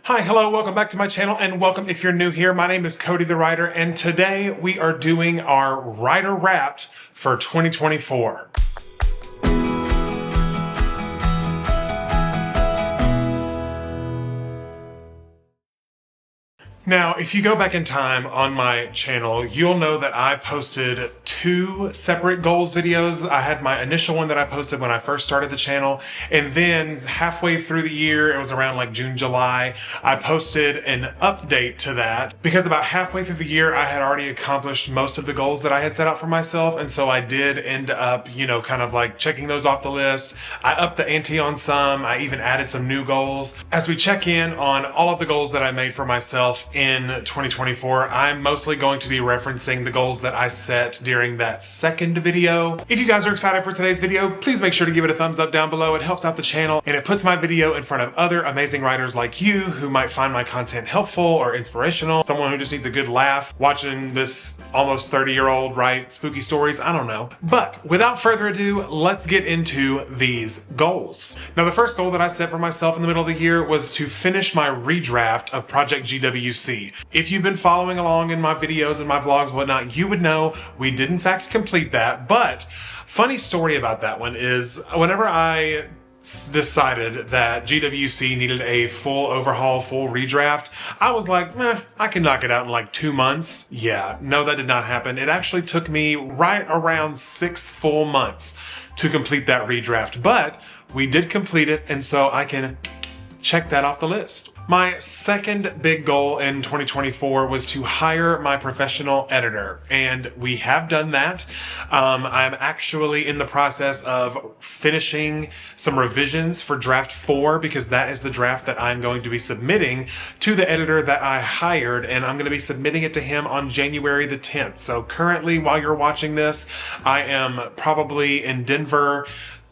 Hi, hello, welcome back to my channel, and welcome if you're new here. My name is Cody the Writer, and today we are doing our Writer Wrapped for 2024. Now, if you go back in time on my channel, you'll know that I posted two separate goals videos. I had my initial one that I posted when I first started the channel, and then halfway through the year, it was around like June, July, I posted an update to that because about halfway through the year, I had already accomplished most of the goals that I had set out for myself, and so I did end up, kind of like checking those off the list. I upped the ante on some. I even added some new goals. As we check in on all of the goals that I made for myself in 2024, I'm mostly going to be referencing the goals that I set during that second video. If you guys are excited for today's video, please make sure to give it a thumbs up down below. It helps out the channel and it puts my video in front of other amazing writers like you who might find my content helpful or inspirational. Someone who just needs a good laugh watching this almost 30-year-old write spooky stories. I don't know. But without further ado, let's get into these goals. Now, the first goal that I set for myself in the middle of the year was to finish my redraft of Project GWC. If you've been following along in my videos and my vlogs and whatnot, you would know we did in fact complete that. But funny story about that one is whenever I decided that GWC needed a full overhaul, full redraft, I was like, I can knock it out in like 2 months. Yeah, no, that did not happen. It actually took me right around 6 full months to complete that redraft, but we did complete it, and so I can check that off the list. My second big goal in 2024 was to hire my professional editor, and we have done that. I'm actually in the process of finishing some revisions for draft 4 because that is the draft that I'm going to be submitting to the editor that I hired, and I'm going to be submitting it to him on January the 10th. So currently, while you're watching this, I am probably in Denver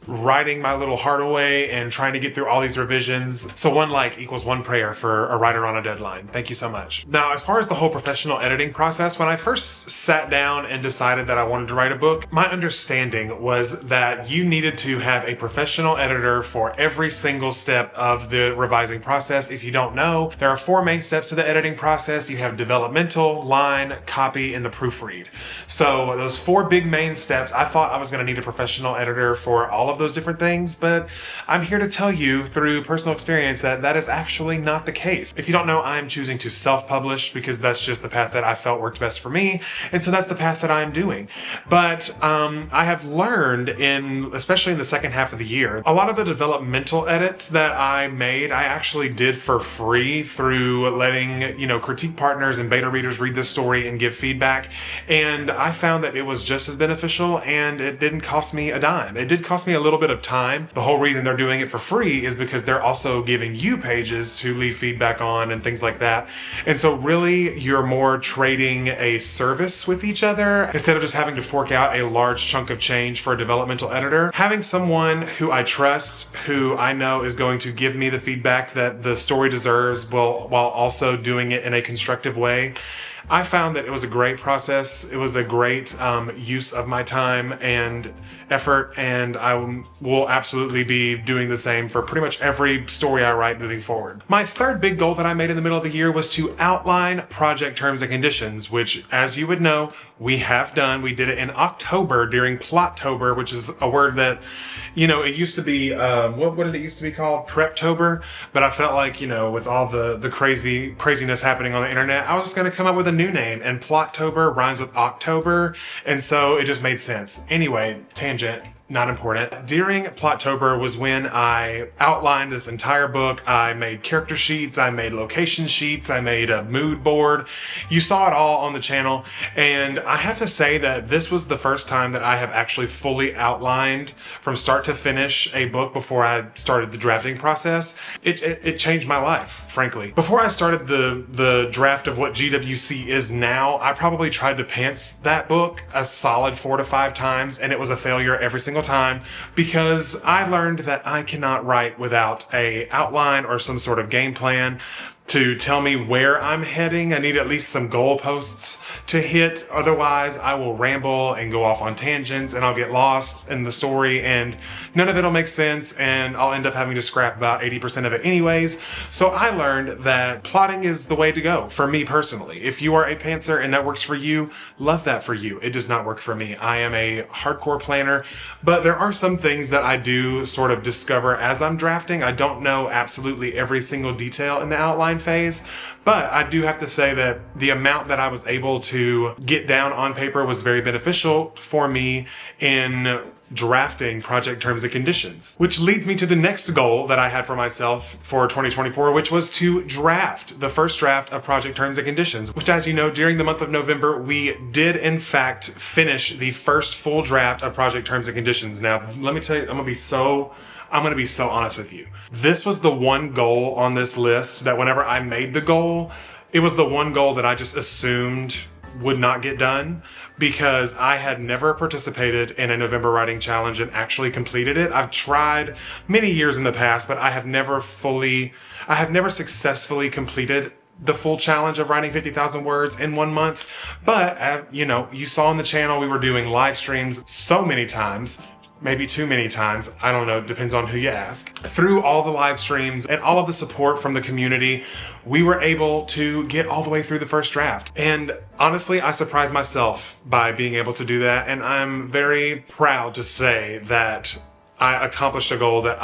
writing my little heart away and trying to get through all these revisions. So 1 like equals 1 prayer for a writer on a deadline. Thank you so much. Now, as far as the whole professional editing process, when I first sat down and decided that I wanted to write a book, my understanding was that you needed to have a professional editor for every single step of the revising process. If you don't know, there are 4 main steps to the editing process. You have developmental, line, copy, and the proofread. So those 4 big main steps, I thought I was going to need a professional editor for all of those different things, but I'm here to tell you through personal experience that that is actually not the case. If you don't know, I'm choosing to self-publish because that's just the path that I felt worked best for me, and so that's the path that I'm doing. But I have learned especially in the second half of the year, a lot of the developmental edits that I made, I actually did for free through letting, critique partners and beta readers read this story and give feedback, and I found that it was just as beneficial and it didn't cost me a dime. It did cost me a little bit of time. The whole reason they're doing it for free is because they're also giving you pages to leave feedback on and things like that. And so really you're more trading a service with each other instead of just having to fork out a large chunk of change for a developmental editor. Having someone who I trust, who I know is going to give me the feedback that the story deserves while also doing it in a constructive way, I found that it was a great process. It was a great use of my time and effort, and I will absolutely be doing the same for pretty much every story I write moving forward. My third big goal that I made in the middle of the year was to outline project terms and conditions, which, as you would know, we have done. We did it in October during Plottober, which is a word that, it used to be, what did it used to be called? Preptober. But I felt like, with all the craziness happening on the internet, I was just going to come up with a new name, and Plottober rhymes with October, and so it just made sense. Anyway, tangent. Not important. During Plottober was when I outlined this entire book. I made character sheets, I made location sheets, I made a mood board. You saw it all on the channel, and I have to say that this was the first time that I have actually fully outlined from start to finish a book before I started the drafting process. It changed my life, frankly. Before I started the draft of what GWC is now, I probably tried to pants that book a solid 4 to 5 times, and it was a failure every single time because I learned that I cannot write without a outline or some sort of game plan. to tell me where I'm heading. I need at least some goalposts to hit. Otherwise, I will ramble and go off on tangents and I'll get lost in the story and none of it'll make sense and I'll end up having to scrap about 80% of it anyways. So I learned that plotting is the way to go for me personally. If you are a pantser and that works for you, love that for you. It does not work for me. I am a hardcore planner, but there are some things that I do sort of discover as I'm drafting. I don't know absolutely every single detail in the outline phase, but I do have to say that the amount that I was able to get down on paper was very beneficial for me in drafting project terms and conditions. Which leads me to the next goal that I had for myself for 2024, which was to draft the first draft of project terms and conditions, which, as you know, during the month of November, we did in fact finish the first full draft of project terms and conditions. Now, let me tell you, I'm gonna be so honest with you. This was the one goal on this list that whenever I made the goal, it was the one goal that I just assumed would not get done because I had never participated in a November writing challenge and actually completed it. I've tried many years in the past, but I have never successfully completed the full challenge of writing 50,000 words in 1 month. But, you know, you saw on the channel, we were doing live streams so many times, maybe too many times, I don't know, depends on who you ask. Through all the live streams and all of the support from the community, we were able to get all the way through the first draft. And honestly, I surprised myself by being able to do that. And I'm very proud to say that I accomplished a goal that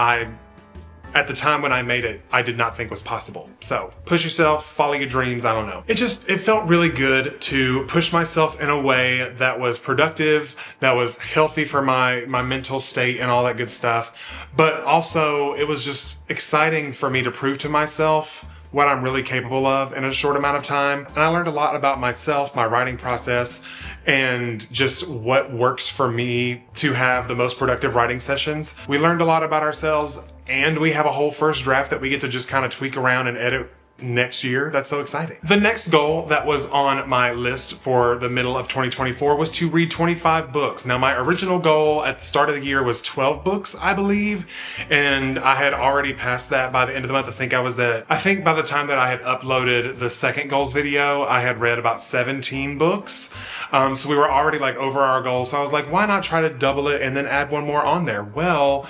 at the time when I made it, I did not think was possible. So push yourself, follow your dreams, I don't know. It felt really good to push myself in a way that was productive, that was healthy for my mental state and all that good stuff. But also it was just exciting for me to prove to myself what I'm really capable of in a short amount of time. And I learned a lot about myself, my writing process, and just what works for me to have the most productive writing sessions. We learned a lot about ourselves, and we have a whole first draft that we get to just kind of tweak around and edit next year. That's so exciting. The next goal that was on my list for the middle of 2024 was to read 25 books. Now, my original goal at the start of the year was 12 books, I believe, and I had already passed that by the end of the month. I think by the time that I had uploaded the second goals video, I had read about 17 books. So we were already like over our goal. So I was like, why not try to double it and then add one more on there? Well,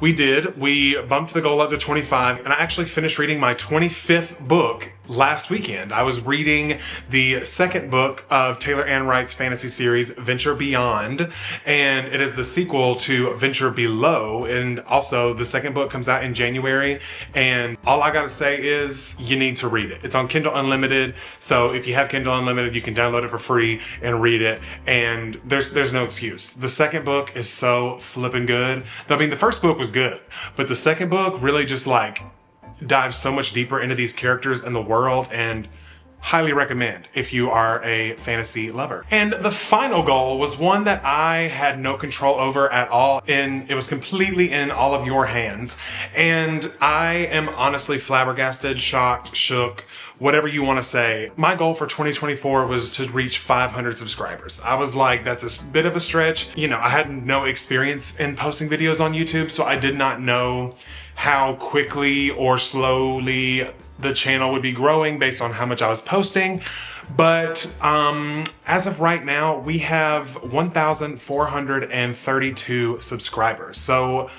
we did. We bumped the goal up to 25, and I actually finished reading my 25th book last weekend. I was reading the second book of Taylor Ann Wright's fantasy series, Venture Beyond, and it is the sequel to Venture Below, and also the second book comes out in January, and all I gotta say is you need to read it. It's on Kindle Unlimited, so if you have Kindle Unlimited, you can download it for free and read it, and there's no excuse. The second book is so flippin' good. I mean, the first book was good, but the second book really just like dives so much deeper into these characters and the world, and highly recommend if you are a fantasy lover. And the final goal was one that I had no control over at all, and it was completely in all of your hands. And I am honestly flabbergasted, shocked, shook, whatever you want to say. My goal for 2024 was to reach 500 subscribers. I was like, that's a bit of a stretch. You know, I had no experience in posting videos on YouTube, so I did not know how quickly or slowly the channel would be growing based on how much I was posting. But as of right now, we have 1,432 subscribers. So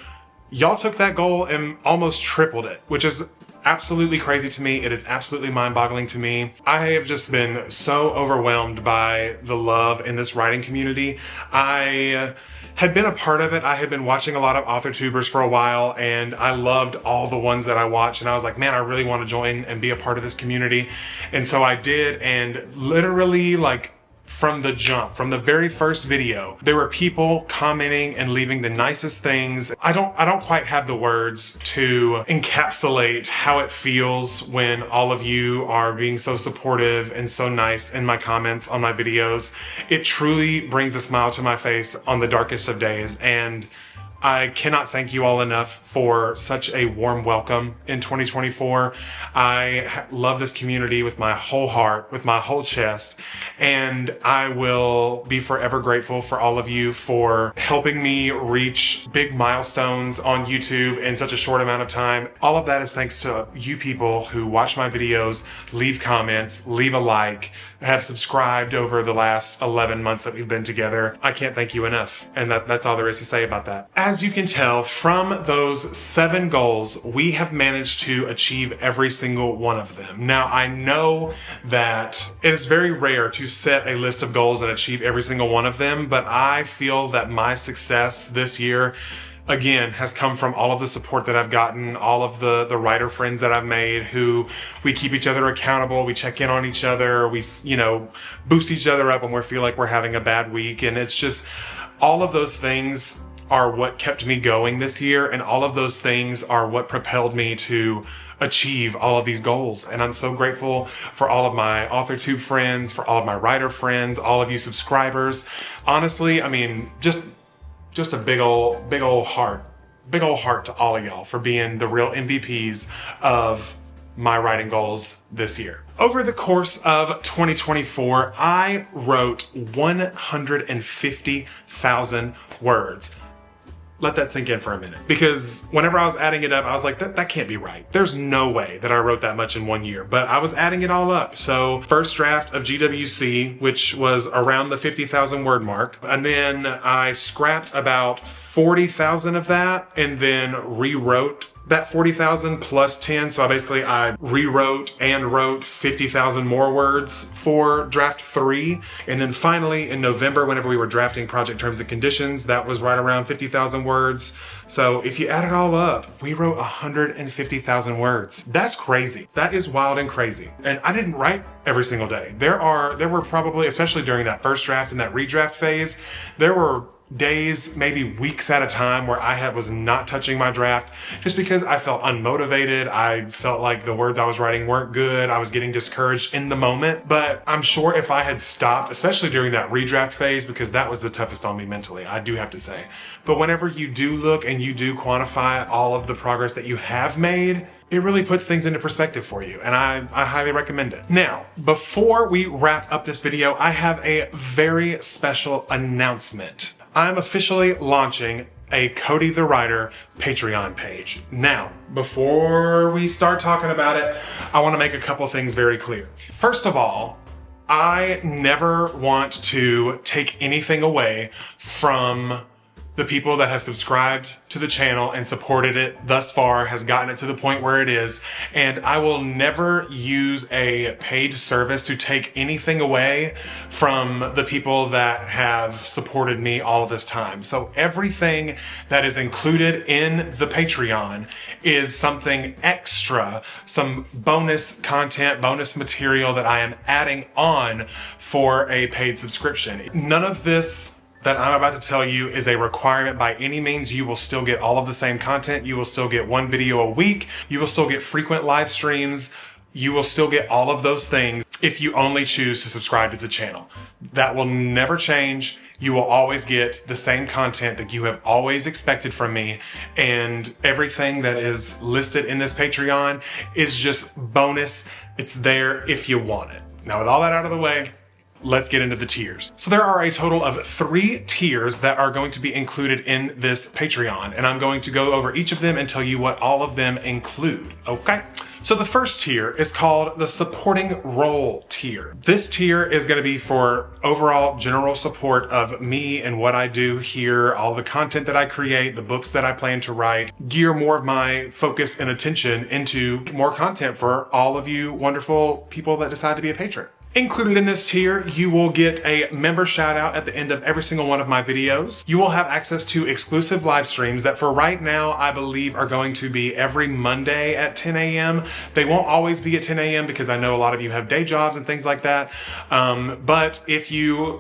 y'all took that goal and almost tripled it, which is absolutely crazy to me. It is absolutely mind-boggling to me. I have just been so overwhelmed by the love in this writing community. I had been a part of it. I had been watching a lot of author tubers for a while, and I loved all the ones that I watched, and I was like, man, I really want to join and be a part of this community. And so I did, and literally like from the jump, from the very first video, there were people commenting and leaving the nicest things. I don't quite have the words to encapsulate how it feels when all of you are being so supportive and so nice in my comments on my videos. It truly brings a smile to my face on the darkest of days, and I cannot thank you all enough for such a warm welcome in 2024. I love this community with my whole heart, with my whole chest, and I will be forever grateful for all of you for helping me reach big milestones on YouTube in such a short amount of time. All of that is thanks to you people who watch my videos, leave comments, leave a like, have subscribed over the last 11 months that we've been together. I can't thank you enough. And that's all there is to say about that. As you can tell from those 7 goals, we have managed to achieve every single one of them. Now, I know that it is very rare to set a list of goals and achieve every single one of them, but I feel that my success this year again has come from all of the support that I've gotten, all of the writer friends that I've made who we keep each other accountable, we check in on each other, we, boost each other up when we feel like we're having a bad week. And it's just all of those things are what kept me going this year. And all of those things are what propelled me to achieve all of these goals. And I'm so grateful for all of my AuthorTube friends, for all of my writer friends, all of you subscribers. Honestly, I mean, just a big old heart to all of y'all for being the real MVPs of my writing goals this year. Over the course of 2024, I wrote 150,000 words. Let that sink in for a minute, because whenever I was adding it up, I was like, that can't be right. There's no way that I wrote that much in 1 year, but I was adding it all up. So first draft of GWC, which was around the 50,000 word mark. And then I scrapped about 40,000 of that and then rewrote that 40,000 plus 10. So I rewrote and wrote 50,000 more words for draft 3. And then finally in November, whenever we were drafting project terms and conditions, that was right around 50,000 words. So if you add it all up, we wrote 150,000 words. That's crazy. That is wild and crazy. And I didn't write every single day. There were probably, especially during that first draft and that redraft phase, there were days, maybe weeks at a time where I was not touching my draft just because I felt unmotivated. I felt like the words I was writing weren't good. I was getting discouraged in the moment. But I'm sure if I had stopped, especially during that redraft phase, because that was the toughest on me mentally, I do have to say. But whenever you do look and you do quantify all of the progress that you have made, it really puts things into perspective for you, and I highly recommend it. Now, before we wrap up this video, I have a very special announcement. I'm officially launching a Cody the Writer Patreon page. Now, before we start talking about it, I want to make a couple things very clear. First of all, I never want to take anything away from the people that have subscribed to the channel and supported it thus far, has gotten it to the point where it is. And I will never use a paid service to take anything away from the people that have supported me all of this time. So everything that is included in the Patreon is something extra, some bonus content, bonus material that I am adding on for a paid subscription. None of this that I'm about to tell you is a requirement by any means. You will still get all of the same content. You will still get 1 video a week. You will still get frequent live streams. You will still get all of those things if you only choose to subscribe to the channel. That will never change. You will always get the same content that you have always expected from me, and everything that is listed in this Patreon is just bonus. It's there if you want it. Now, with all that out of the way, let's get into the tiers. So there are a total of 3 tiers that are going to be included in this Patreon, and I'm going to go over each of them and tell you what all of them include, okay? So the first tier is called the supporting role tier. This tier is going to be for overall general support of me and what I do here, all the content that I create, the books that I plan to write, gear more of my focus and attention into more content for all of you wonderful people that decide to be a patron. Included in this tier, you will get a member shout out at the end of every single one of my videos. You will have access to exclusive live streams that for right now, I believe are going to be every Monday at 10 a.m. They won't always be at 10 a.m. because I know a lot of you have day jobs and things like that. But if you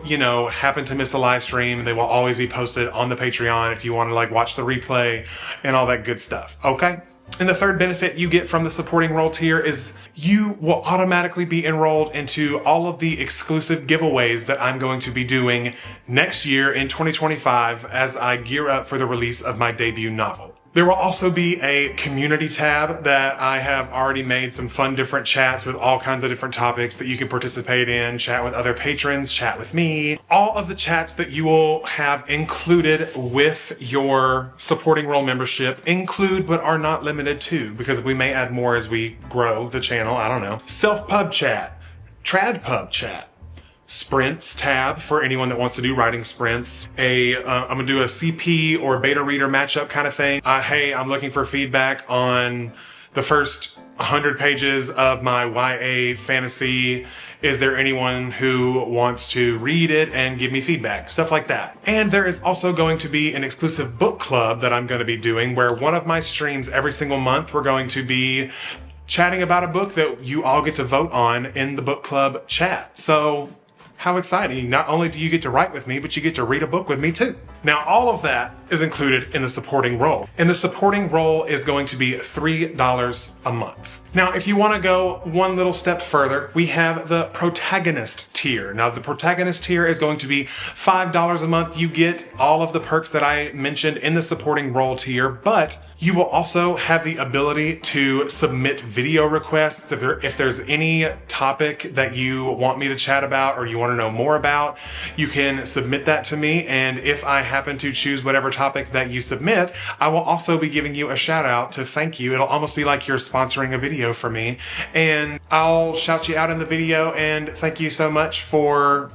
happen to miss a live stream, they will always be posted on the Patreon if you want to watch the replay and all that good stuff. Okay? And the third benefit you get from the supporting role tier is you will automatically be enrolled into all of the exclusive giveaways that I'm going to be doing next year in 2025 as I gear up for the release of my debut novel. There will also be a community tab that I have already made some fun different chats with all kinds of different topics that you can participate in, chat with other patrons, chat with me. All of the chats that you will have included with your supporting role membership include but are not limited to, because we may add more as we grow the channel, I don't know. Self-pub chat, trad pub chat, sprints tab for anyone that wants to do writing sprints. I'm gonna do a CP or beta reader matchup kind of thing. Hey, I'm looking for feedback on the first 100 pages of my YA fantasy. Is there anyone who wants to read it and give me feedback? Stuff like that. And there is also going to be an exclusive book club that I'm going to be doing, where one of my streams every single month we're going to be chatting about a book that you all get to vote on in the book club chat. So how exciting. Not only do you get to write with me, but you get to read a book with me too. Now, all of that is included in the supporting role. And the supporting role is going to be $3 a month. Now, if you want to go one little step further, we have the Protagonist tier. Now, the Protagonist tier is going to be $5 a month. You get all of the perks that I mentioned in the supporting role tier, but you will also have the ability to submit video requests. If there's any topic that you want me to chat about or you want to know more about, you can submit that to me. And if I happen to choose whatever topic that you submit, I will also be giving you a shout out to thank you. It'll almost be like you're sponsoring a video for me. And I'll shout you out in the video and thank you so much for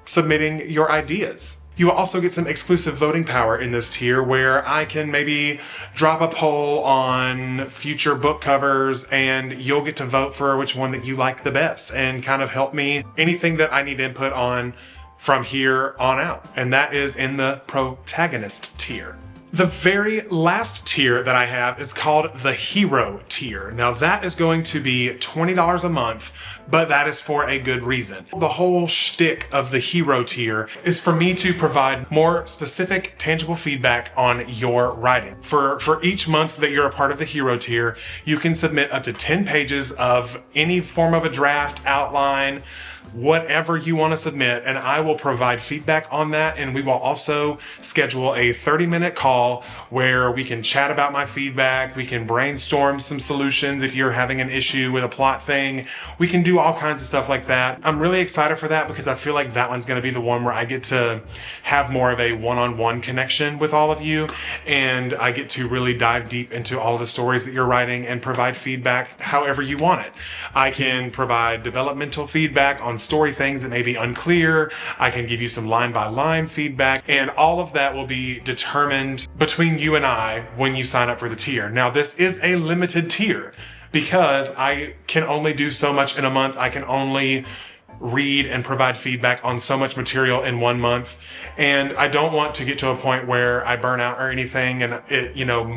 submitting your ideas. You will also get some exclusive voting power in this tier, where I can maybe drop a poll on future book covers and you'll get to vote for which one that you like the best and kind of help me anything that I need input on from here on out. And that is in the Protagonist tier. The very last tier that I have is called the Hero tier. Now that is going to be $20 a month, but that is for a good reason. The whole shtick of the Hero tier is for me to provide more specific, tangible feedback on your writing. For each month that you're a part of the Hero tier, you can submit up to 10 pages of any form of a draft, outline, whatever you want to submit, and I will provide feedback on that. And we will also schedule a 30-minute call where we can chat about my feedback. We can brainstorm some solutions. If you're having an issue with a plot thing, we can do all kinds of stuff like that. I'm really excited for that because I feel like that one's going to be the one where I get to have more of a one-on-one connection with all of you, and I get to really dive deep into all of the stories that you're writing and provide feedback however you want it. I can provide developmental feedback on story things that may be unclear. I can give you some line-by-line feedback, and all of that will be determined between you and I when you sign up for the tier. Now, this is a limited tier because I can only do so much in a month. I can only read and provide feedback on so much material in 1 month, and I don't want to get to a point where I burn out or anything and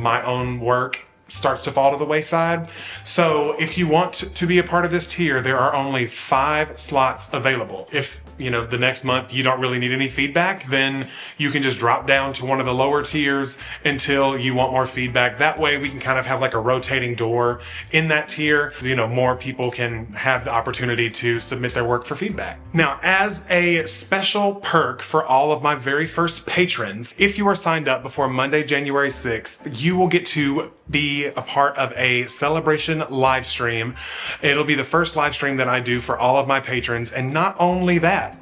my own work starts to fall to the wayside. So if you want to be a part of this tier, there are only 5 slots available. If the next month you don't really need any feedback, then you can just drop down to one of the lower tiers until you want more feedback. That way we can kind of have like a rotating door in that tier. More people can have the opportunity to submit their work for feedback. Now, as a special perk for all of my very first patrons, if you are signed up before Monday, January 6th, you will get to be a part of a celebration live stream. It'll be the first live stream that I do for all of my patrons. And not only that,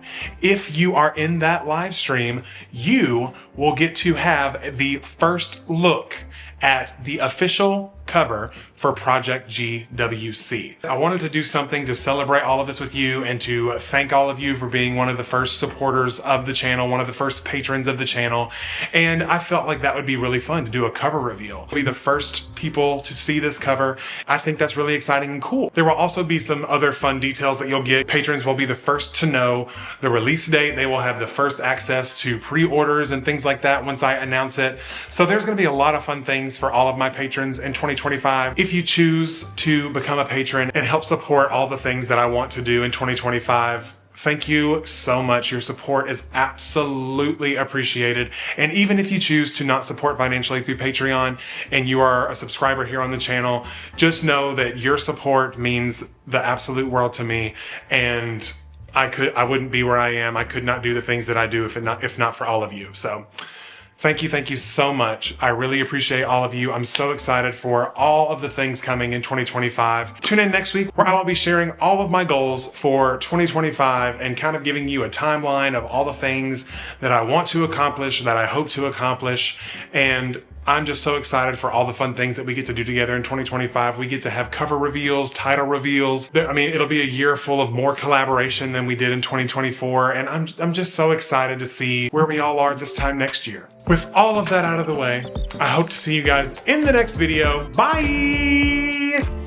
if you are in that live stream, you will get to have the first look at the official cover for Project GWC. I wanted to do something to celebrate all of this with you and to thank all of you for being one of the first supporters of the channel, one of the first patrons of the channel, and I felt like that would be really fun to do a cover reveal. Be the first people to see this cover. I think that's really exciting and cool. There will also be some other fun details that you'll get. Patrons will be the first to know the release date. They will have the first access to pre-orders and things like that once I announce it. So there's going to be a lot of fun things for all of my patrons in 2025. If you choose to become a patron and help support all the things that I want to do in 2025 Thank you so much. Your support is absolutely appreciated. And even if you choose to not support financially through Patreon and you are a subscriber here on the channel, just know that your support means the absolute world to me. And I wouldn't be where I am. I could not do the things that I do if not for all of you. So thank you so much. I really appreciate all of you. I'm so excited for all of the things coming in 2025. Tune in next week where I will be sharing all of my goals for 2025 and kind of giving you a timeline of all the things that I want to accomplish, that I hope to accomplish. And I'm just so excited for all the fun things that we get to do together in 2025. We get to have cover reveals, title reveals. I mean, it'll be a year full of more collaboration than we did in 2024. And I'm just so excited to see where we all are this time next year. With all of that out of the way, I hope to see you guys in the next video. Bye!